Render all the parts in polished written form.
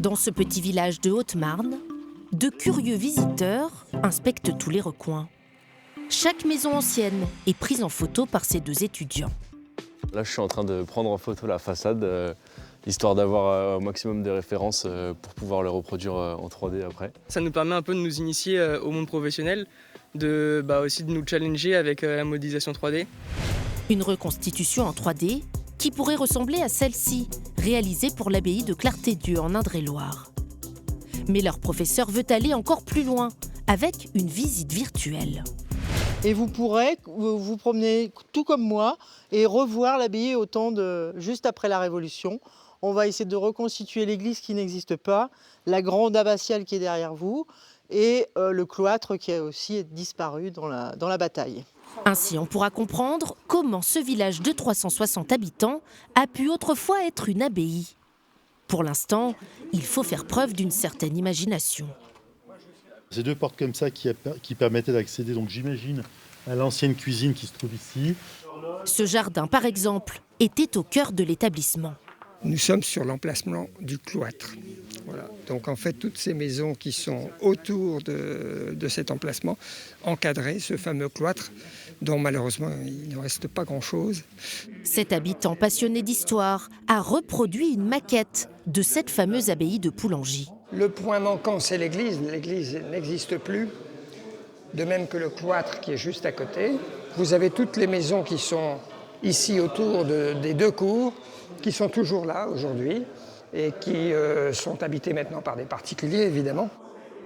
Dans ce petit village de Haute-Marne, de curieux visiteurs inspectent tous les recoins. Chaque maison ancienne est prise en photo par ces deux étudiants. Là, je suis en train de prendre en photo la façade, histoire d'avoir un maximum de références pour pouvoir le reproduire en 3D après. Ça nous permet un peu de nous initier au monde professionnel, aussi de nous challenger avec la modélisation 3D. Une reconstitution en 3D qui pourrait ressembler à celle-ci, réalisée pour l'abbaye de Clarté-Dieu en Indre-et-Loire. Mais leur professeur veut aller encore plus loin, avec une visite virtuelle. Et vous pourrez vous promener tout comme moi et revoir l'abbaye au temps de juste après la Révolution. On va essayer de reconstituer l'église qui n'existe pas, la grande abbatiale qui est derrière vous et le cloître qui a aussi disparu dans la bataille. Ainsi, on pourra comprendre comment ce village de 360 habitants a pu autrefois être une abbaye. Pour l'instant, il faut faire preuve d'une certaine imagination. Ces deux portes comme ça qui permettaient d'accéder, donc j'imagine, à l'ancienne cuisine qui se trouve ici. Ce jardin, par exemple, était au cœur de l'établissement. Nous sommes sur l'emplacement du cloître. Voilà. Donc en fait, toutes ces maisons qui sont autour de cet emplacement encadraient ce fameux cloître, dont malheureusement il ne reste pas grand-chose. Cet habitant passionné d'histoire a reproduit une maquette de cette fameuse abbaye de Poulengy. Le point manquant, c'est l'église. L'église n'existe plus, de même que le cloître qui est juste à côté. Vous avez toutes les maisons qui sont ici autour des deux cours, qui sont toujours là aujourd'hui et qui sont habitées maintenant par des particuliers, évidemment.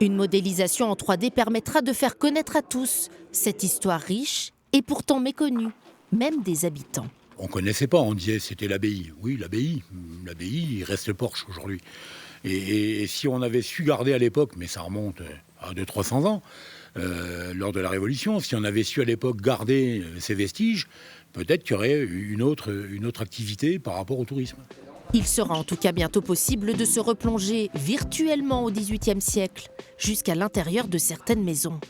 Une modélisation en 3D permettra de faire connaître à tous cette histoire riche et pourtant méconnue, même des habitants. On ne connaissait pas, on disait c'était l'abbaye. Oui, l'abbaye, il reste le porche aujourd'hui. Et si on avait su garder à l'époque, mais ça remonte à 200-300 ans, lors de la Révolution, si on avait su à l'époque garder ces vestiges, peut-être qu'il y aurait une autre activité par rapport au tourisme. Il sera en tout cas bientôt possible de se replonger virtuellement au XVIIIe siècle, jusqu'à l'intérieur de certaines maisons.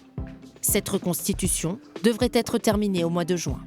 Cette reconstitution devrait être terminée au mois de juin.